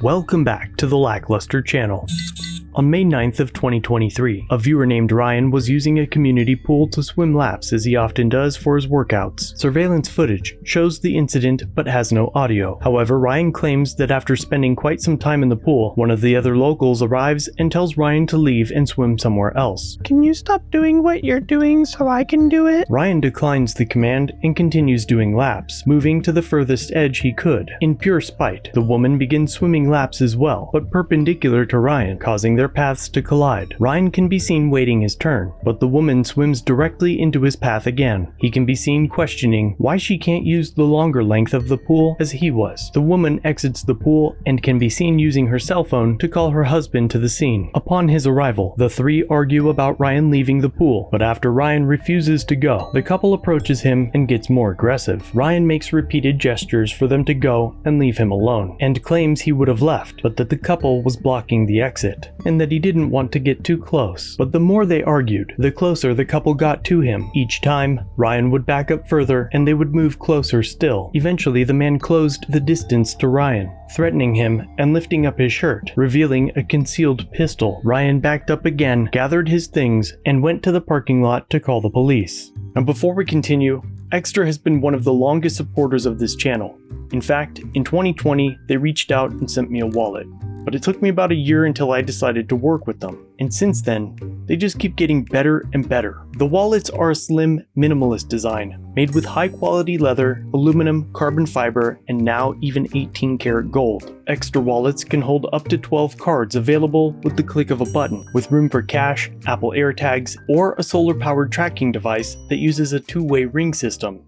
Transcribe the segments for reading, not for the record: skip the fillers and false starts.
Welcome back to the LackLuster channel. On May 9th of 2023, a viewer named Ryan was using a community pool to swim laps as he often does for his workouts. Surveillance footage shows the incident but has no audio. However, Ryan claims that after spending quite some time in the pool, one of the other locals arrives and tells Ryan to leave and swim somewhere else. Can you stop doing what you're doing so I can do it? Ryan declines the command and continues doing laps, moving to the furthest edge he could. In pure spite, the woman begins swimming laps as well, but perpendicular to Ryan, causing their paths to collide. Ryan can be seen waiting his turn, but the woman swims directly into his path again. He can be seen questioning why she can't use the longer length of the pool as he was. The woman exits the pool and can be seen using her cell phone to call her husband to the scene. Upon his arrival, the three argue about Ryan leaving the pool, but after Ryan refuses to go, the couple approaches him and gets more aggressive. Ryan makes repeated gestures for them to go and leave him alone, and claims he would have left, but that the couple was blocking the exit, and that he didn't want to get too close. But the more they argued, the closer the couple got to him. Each time, Ryan would back up further and they would move closer still. Eventually, the man closed the distance to Ryan, threatening him and lifting up his shirt, revealing a concealed pistol. Ryan backed up again, gathered his things, and went to the parking lot to call the police. Now before we continue, Extra has been one of the longest supporters of this channel. In fact, in 2020, they reached out and sent me a wallet. But it took me about a year until I decided to work with them. And since then, they just keep getting better and better. The wallets are a slim, minimalist design, made with high quality leather, aluminum, carbon fiber, and now even 18 karat gold. Extra wallets can hold up to 12 cards available with the click of a button, with room for cash, Apple AirTags, or a solar powered tracking device that uses a two-way ring system.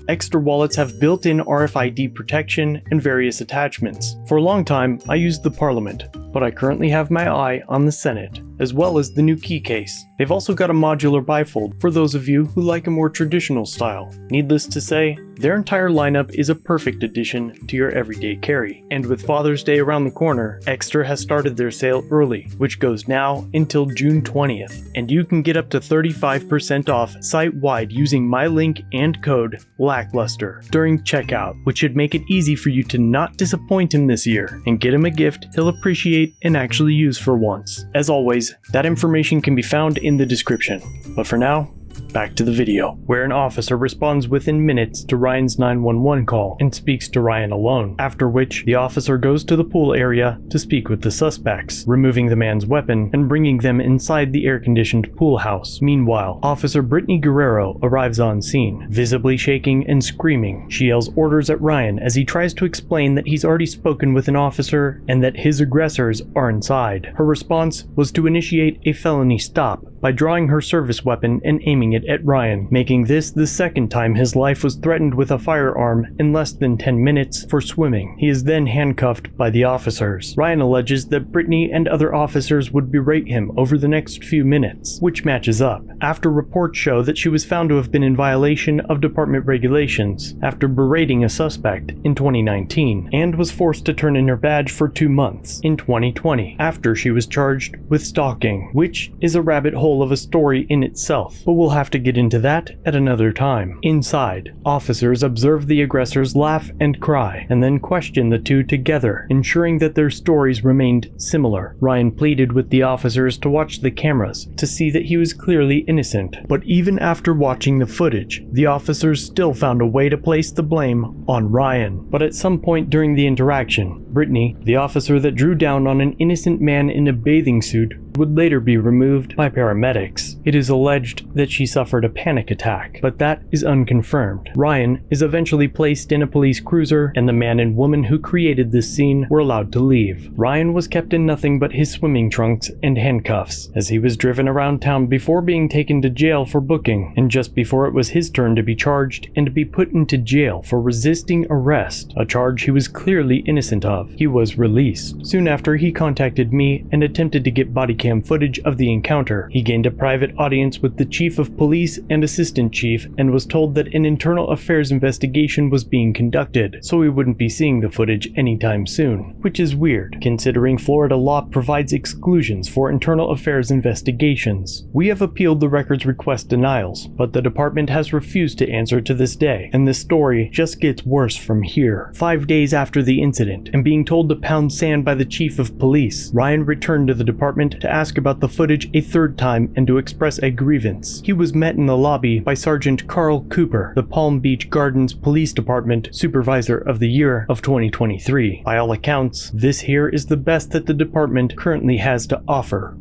Extra wallets have built-in RFID protection and various attachments. For a long time, I used the Parliament, but I currently have my eye on the Senate, as well as the new key case. They've also got a modular bifold for those of you who like a more traditional style. Needless to say, their entire lineup is a perfect addition to your everyday carry. And with Father's Day around the corner, Extra has started their sale early, which goes now until June 20th, and you can get up to 35% off site-wide using my link and code LackLuster during checkout, which should make it easy for you to not disappoint him this year and get him a gift he'll appreciate and actually use for once. As always, that information can be found in the description. But for now, back to the video, where an officer responds within minutes to Ryan's 911 call and speaks to Ryan alone, after which the officer goes to the pool area to speak with the suspects, removing the man's weapon and bringing them inside the air-conditioned pool house. Meanwhile, Officer Brittany Guerrero arrives on scene, visibly shaking and screaming. She yells orders at Ryan as he tries to explain that he's already spoken with an officer and that his aggressors are inside. Her response was to initiate a felony stop by drawing her service weapon and aiming it at Ryan, making this the second time his life was threatened with a firearm in less than 10 minutes for swimming. He is then handcuffed by the officers. Ryan alleges that Brittany and other officers would berate him over the next few minutes, which matches up, after reports show that she was found to have been in violation of department regulations after berating a suspect in 2019, and was forced to turn in her badge for 2 months in 2020 after she was charged with stalking, which is a rabbit hole of a story in itself, but we'll have to get into that at another time. Inside, officers observe the aggressors laugh and cry, and then question the two together, ensuring that their stories remained similar. Ryan pleaded with the officers to watch the cameras to see that he was clearly innocent, but even after watching the footage, the officers still found a way to place the blame on Ryan. But at some point during the interaction, Brittany, the officer that drew down on an innocent man in a bathing suit, would later be removed by paramedics. It is alleged that she suffered a panic attack, but that is unconfirmed. Ryan is eventually placed in a police cruiser, and the man and woman who created this scene were allowed to leave. Ryan was kept in nothing but his swimming trunks and handcuffs, as he was driven around town before being taken to jail for booking, and just before it was his turn to be charged and to be put into jail for resisting arrest, a charge he was clearly innocent of, he was released. Soon after, he contacted me and attempted to get body cam footage of the encounter. He gained a private audience with the chief of police and assistant chief and was told that an internal affairs investigation was being conducted, so we wouldn't be seeing the footage anytime soon. Which is weird, considering Florida law provides exclusions for internal affairs investigations. We have appealed the record's request denials, but the department has refused to answer to this day, and this story just gets worse from here. 5 days after the incident, and being told to pound sand by the chief of police, Ryan returned to the department to ask about the footage a third time and to express a grievance. He was met in the lobby by Sergeant Carl Cooper, the Palm Beach Gardens Police Department Supervisor of the Year of 2023. By all accounts, this here is the best that the department currently has to offer.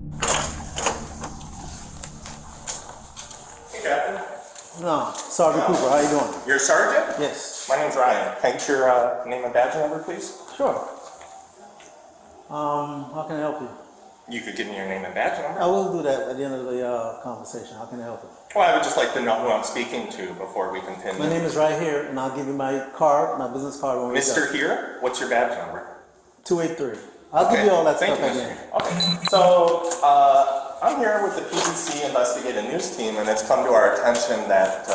Hey, Captain. No, Sergeant Cooper, how you doing? You're a sergeant? Yes. My name's Ryan. Can I get your name and badge number, please? Sure. How can I help you? You could give me your name and badge number. I will do that at the end of the conversation. How can I help you? Well, I would just like to know who I'm speaking to before we continue. My name is right here, and I'll give you my card, my business card when we Mr. go. Here? What's your badge number? 283. I'll give you all that Thank stuff you, again. Mr. Okay. So, I'm here with the PBC Investigative News team, and it's come to our attention that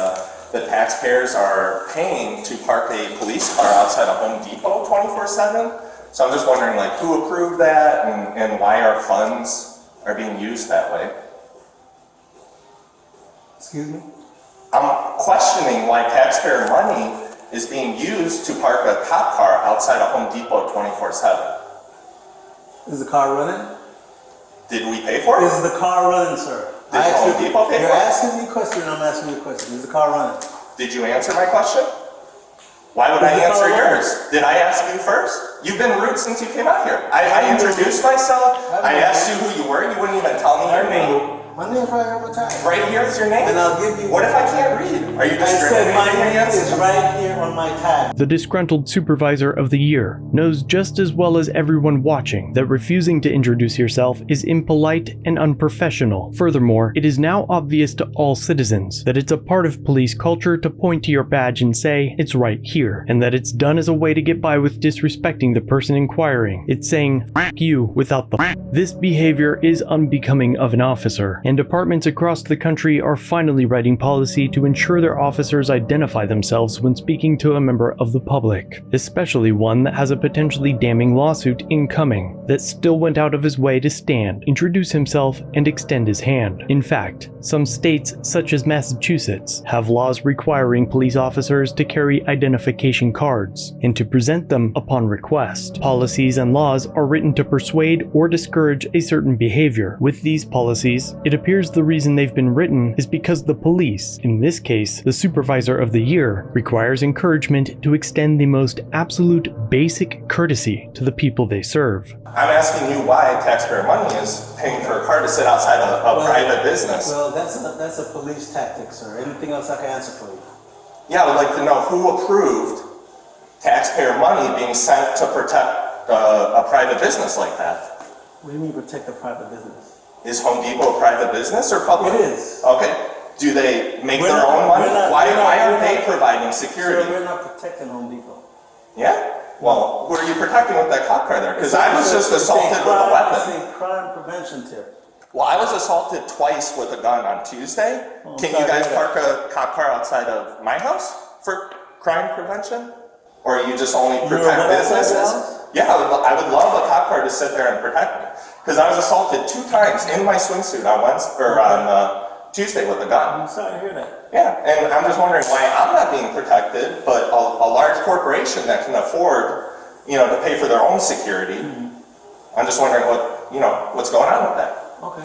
the taxpayers are paying to park a police car outside of Home Depot 24/7. So I'm just wondering, like, who approved that and why our funds are being used that way? Excuse me? I'm questioning why taxpayer money is being used to park a cop car outside of Home Depot 24/7. Is the car running? Did we pay for it? Is the car running, sir? Did Home Depot pay You're for it? asking me a question, I'm asking you a question. Is the car running? Did you answer my question? Why would I Is the answer car yours? Did I ask you first? You've been rude since you came out here. I introduced myself. I asked you who you were. You wouldn't even tell me your name. My name's right here on my tag. Right here is your name? And I'll give you... What if I can't read? Are you I said my discriminating name against is me? right here on my tag. The disgruntled Supervisor of the Year knows just as well as everyone watching that refusing to introduce yourself is impolite and unprofessional. Furthermore, it is now obvious to all citizens that it's a part of police culture to point to your badge and say, "It's right here," and that it's done as a way to get by with disrespecting the person inquiring. It's saying, "F you," without the f. This behavior is unbecoming of an officer, and departments across the country are finally writing policy to ensure their officers identify themselves when speaking to a member of the public, especially one that has a potentially damning lawsuit incoming, that still went out of his way to stand, introduce himself, and extend his hand. In fact, some states, such as Massachusetts, have laws requiring police officers to carry identification cards and to present them upon request. Policies and laws are written to persuade or discourage a certain behavior. With these policies, it appears the reason they've been written is because the police, in this case the Supervisor of the Year, requires encouragement to extend the most absolute basic courtesy to the people they serve. I'm asking you why taxpayer money is paying for a car to sit outside a private business. Well, that's a police tactic, sir. Anything else I can answer for you? Yeah, I would like to know who approved taxpayer money being sent to protect a private business like that. What do you mean protect a private business? Is Home Depot a private business or public? It is. Okay. Do they make We're their not- own money? we're not- Why we're not- aren't we're they not- providing Sir, security? we're not protecting Home Depot. Yeah? Well, who are you protecting with that cop car there? Because I was just assaulted with a weapon. It's a crime prevention tip. Well, I was assaulted twice with a gun on Tuesday. Oh, Can sorry you guys to hear park a cop car outside of my house for crime prevention? Or you just only You're protect what outside businesses? your house? Yeah, I would love a cop car to sit there and protect me. Because I was assaulted 2 times in my swimsuit on Tuesday with a gun. I'm sorry to hear that. Yeah, and I'm just wondering why I'm not being protected, but a large corporation that can afford, to pay for their own security. I'm just wondering what's going on with that. Okay.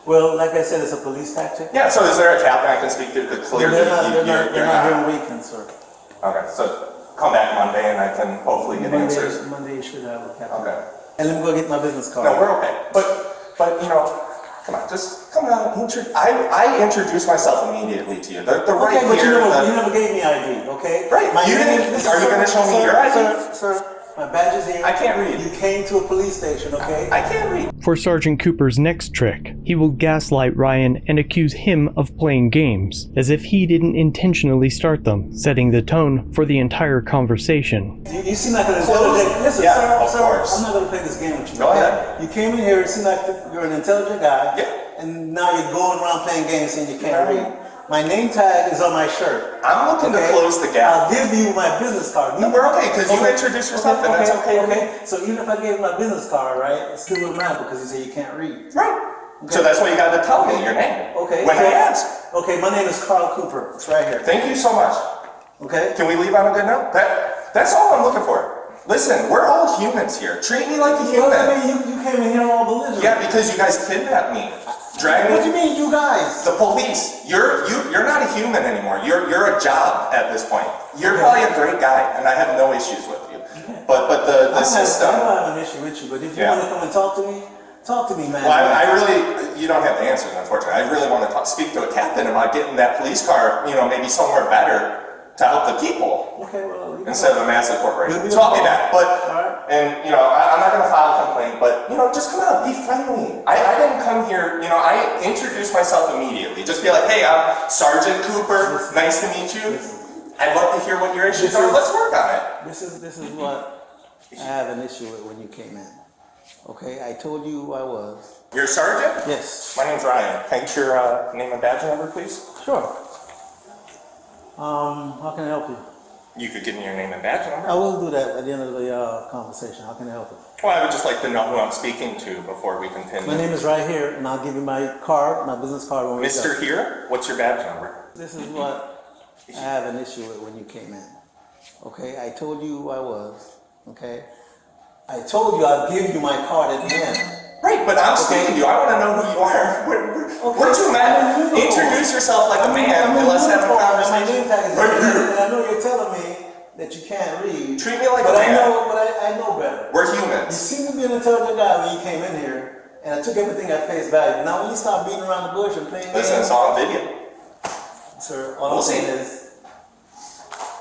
Well, like I said, it's a police tactic. Yeah, so is there a captain I can speak to clearly? They're not here on weekends, sir. Okay, so come back Monday and I can hopefully get answers. Monday you should have a captain. Okay. And let me go get my business card. No, we're okay. But come on, just come down and I introduced myself immediately to you. They're right Okay, but here. you never gave me ID, okay? Right, My you name- didn't- listen, are you sir, gonna show me sir, your ID? Sir, my badge is here. I can't read. You came to a police station, okay? I can't read. For Sergeant Cooper's next trick, he will gaslight Ryan and accuse him of playing games, as if he didn't intentionally start them, setting the tone for the entire conversation. You seem like an intelligent... Listen, Yeah, of sir, course. I'm not going to play this game with you. Go okay? ahead. You came in here, you seem like you're an intelligent guy. Yeah. and now you're going around playing games saying you can't read. My name tag is on my shirt. I'm looking to close the gap. I'll give you my business card. No, we're okay, because you introduced yourself, and that's okay. Okay. So even if I gave you my business card, right, it still wouldn't matter because you say you can't read. Right. Okay. So that's why you got to tell me your name. Okay. When I ask. Okay, my name is Carl Cooper. It's right here. Thank you so much. Okay. Can we leave on a good note? That's all I'm looking for. Listen, we're all humans here. Treat me like a human. Well, I mean, you came in here all belligerent. Yeah, because you guys kidnapped me. Drag me. What do you mean, you guys? The police. You're not a human anymore. You're a job at this point. You're probably a great guy, and I have no issues with you. But the system. I don't have an issue with you, but if you want to come and talk to me, man. Well, I really, you don't have the answers, unfortunately. I really want to speak to a captain about getting that police car, maybe somewhere better to help the people. Okay, well, instead of a massive corporation. So I'll be back. But, I'm not going to file a complaint, but, just come out, be friendly. I didn't come here, I introduced myself immediately. Just be like, hey, I'm Sergeant Cooper. Nice to meet you. I'd love to hear what your issues are. Let's work on it. This is what I have an issue with when you came in. Okay, I told you who I was. You're a sergeant? Yes. My name's Ryan. Can I get your name and badge number, please? Sure. How can I help you? You could give me your name and badge number. I will do that at the end of the conversation. How can I help you? Well, I would just like to know who I'm speaking to before we continue. My name is right here, and I'll give you my card, my business card when we Mr. go. Here? What's your badge number? This is what I have an issue with when you came in. Okay, I told you who I was. Okay, I told you I'd give you my card at the end. Right, but I'm speaking to you. I want to know who you are. We're two men. Introduce yourself like a man, and let's have a conversation. My name tag is right here, and I know you're telling me that you can't read. Treat me like a man. I know better. We're You humans. seem to be an intelligent guy when you came in here, and I took everything at face value. Now, when you start beating around the bush and playing Listen, games, it's all on video. sir, all We'll I'm saying see. is,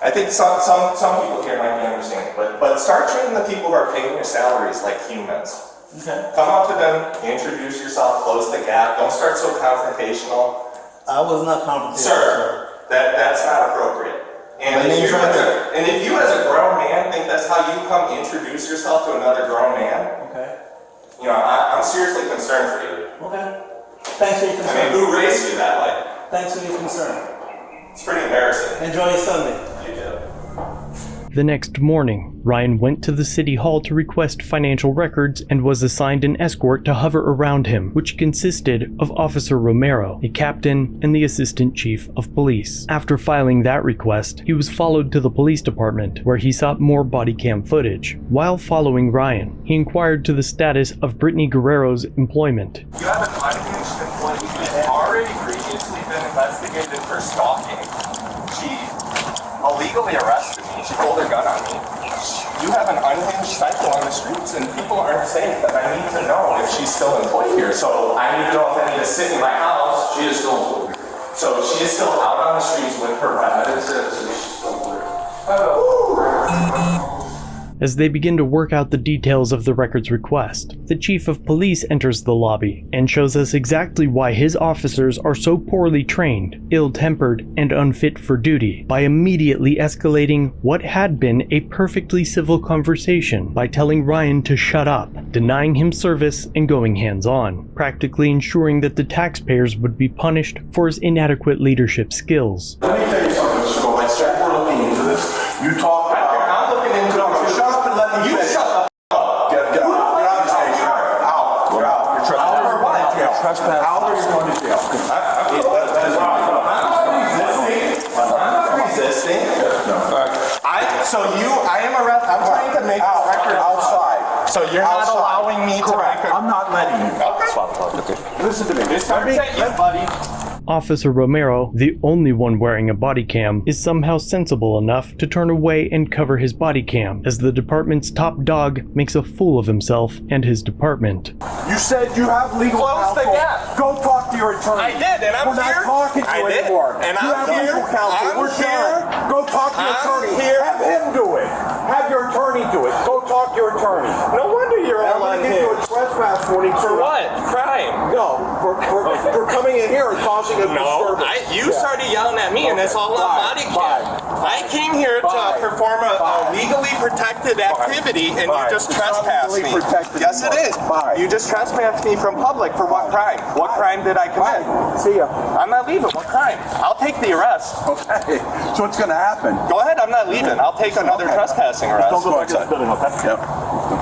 I think some people here might be understanding, but start treating the people who are paying your salaries like humans. okay, Come up to them, introduce yourself, close the gap. Don't start so confrontational. I was not confrontational, Sir, that's not appropriate. And if you as a grown man think that's how you come introduce yourself to another grown man, Okay. I'm seriously concerned for you. Okay. Thanks for your concern. I mean, who raised you that way? Thanks for your concern. It's pretty embarrassing. Enjoy your Sunday. You do. The next morning, Ryan went to the city hall to request financial records and was assigned an escort to hover around him, which consisted of Officer Romero, a captain, and the assistant chief of police. After filing that request, he was followed to the police department, where he sought more body cam footage. While following Ryan, he inquired to the status of Brittany Guerrero's employment. You have an unhinged employee who has already previously been investigated for stalking. She illegally arrested me. She pulled her gun on me. You have an unhinged psycho on the streets, and people aren't safe. And I need to know if she's still employed here. So I need to know if I need to sit in my house. She is still employed. So she is still out on the streets with her weapons. She's still employed. As they begin to work out the details of the records request, the chief of police enters the lobby and shows us exactly why his officers are so poorly trained, ill-tempered, and unfit for duty by immediately escalating what had been a perfectly civil conversation by telling Ryan to shut up, denying him service, and going hands-on, practically ensuring that the taxpayers would be punished for his inadequate leadership skills. Let me tell you something, Mr. Gomez. We're looking into this. You talk about... I'm looking into it. Shut up and let me You finish. shut the Get out. Get out of the station. Out. Get out. You're trespassing. Out or what? Trespass. Out or you're going to jail. I'm not resisting. I'm trying to make a record Outside. So you're not allowing me to Correct. record. I'm not letting you. Okay. Listen to me. This represent you, buddy. Officer Romero, the only one wearing a body cam, is somehow sensible enough to turn away and cover his body cam as the department's top dog makes a fool of himself and his department. You said you have legal Close the counsel. gap. Go talk to your attorney. I did, and I'm We're here. not talking to I you did, anymore. and you I'm have here. legal counsel. I'm We're here. done. Go talk to your I'm attorney. here. Have him do it. Have your attorney do it. Go talk to your attorney. No wonder you're all I'm going to give you a unhinged. trespass trespassing. For what? Crime. No, for coming in here and causing a No, disturbance. you started yelling at me, and it's all on body cam. I came here to perform a legally protected activity, and you just trespassed me. Yes, it is. You just trespassed me from public for what crime? What crime did I commit? See ya. I'm not leaving. What crime? I'll take the arrest. Okay, so what's gonna happen? Go ahead. I'm not leaving. I'll take another trespassing arrest. Don't go back to the building, okay? Yep.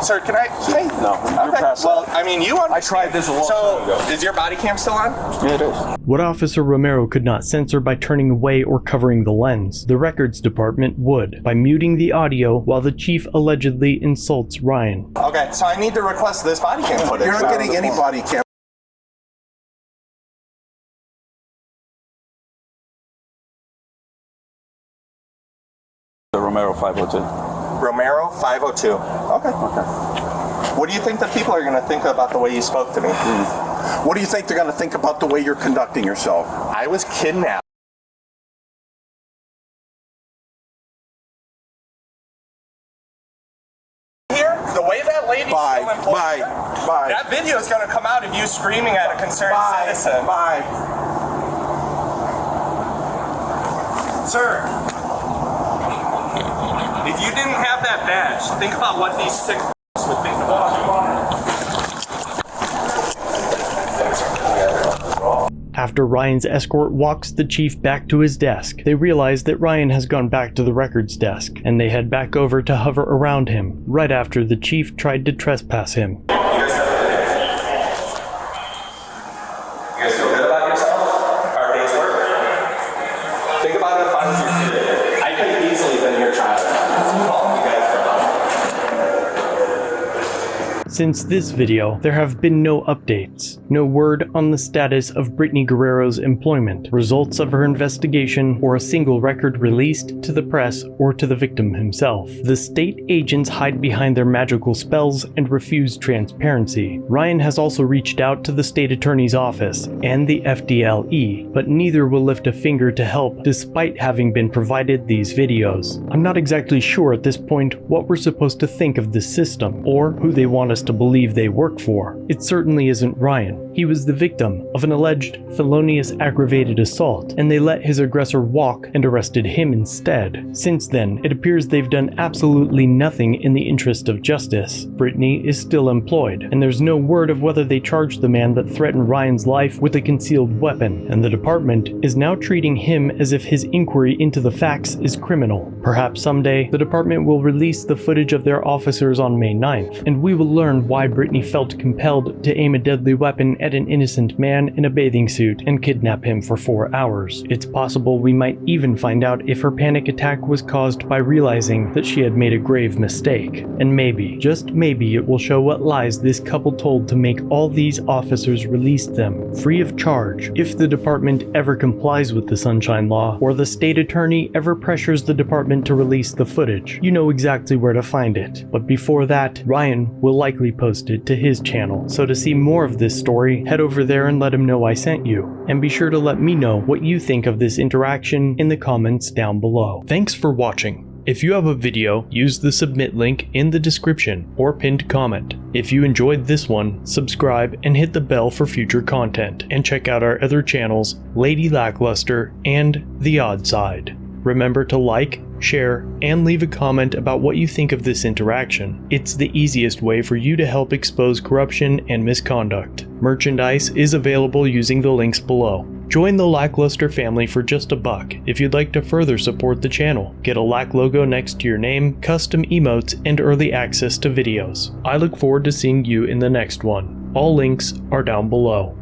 Sir, can I? Hey. No, you're Okay. past Well, that. I mean, you I tried this a long time ago. So, is your body cam still on? Yeah, it is. What Officer Romero could not censor by turning away or covering the lens, the records department would, by muting the audio while the chief allegedly insults Ryan. Okay, so I need to request this body cam footage. You're not getting any body cam. Romero 502. Romero 502. Okay. What do you think the people are going to think about the way you spoke to me? What do you think they're going to think about the way you're conducting yourself? I was kidnapped. Here, the way that lady's Bye, still employed. bye, bye. That video is going to come out of you screaming at a concerned citizen. Bye. Sir, if you didn't have that badge, think about what these sick would think about you. After Ryan's escort walks the chief back to his desk, they realize that Ryan has gone back to the records desk, and they head back over to hover around him, right after the chief tried to trespass him. You guys feel good about yourself? Our day's work? Think about it if I was your kid. I could have easily been your child. You guys for help. Since this video, there have been no updates, no word on the status of Brittany Guerrero's employment, results of her investigation, or a single record released to the press or to the victim himself. The state agents hide behind their magical spells and refuse transparency. Ryan has also reached out to the state attorney's office and the FDLE, but neither will lift a finger to help despite having been provided these videos. I'm not exactly sure at this point what we're supposed to think of this system, or who they want us to believe they work for. It certainly isn't Ryan. He was the victim of an alleged felonious aggravated assault, and they let his aggressor walk and arrested him instead. Since then, it appears they've done absolutely nothing in the interest of justice. Brittany is still employed, and there's no word of whether they charged the man that threatened Ryan's life with a concealed weapon, and the department is now treating him as if his inquiry into the facts is criminal. Perhaps someday, the department will release the footage of their officers on May 9th, and we will learn why Brittany felt compelled to aim a deadly weapon at an innocent man in a bathing suit and kidnap him for 4 hours. It's possible we might even find out if her panic attack was caused by realizing that she had made a grave mistake. And maybe, just maybe, it will show what lies this couple told to make all these officers release them, free of charge, if the department ever complies with the Sunshine Law, or the state attorney ever pressures the department to release the footage. You know exactly where to find it. But before that, Ryan will likely post it to his channel, so to see more of this story, head over there and let him know I sent you. And be sure to let me know what you think of this interaction in the comments down below. Thanks for watching. If you have a video, use the submit link in the description or pinned comment. If you enjoyed this one, subscribe and hit the bell for future content, and check out our other channels, Lady LackLuster and The Odd Side. Remember to like, share, and leave a comment about what you think of this interaction. It's the easiest way for you to help expose corruption and misconduct. Merchandise is available using the links below. Join the LackLuster family for just $1 if you'd like to further support the channel. Get a Lack logo next to your name, custom emotes, and early access to videos. I look forward to seeing you in the next one. All links are down below.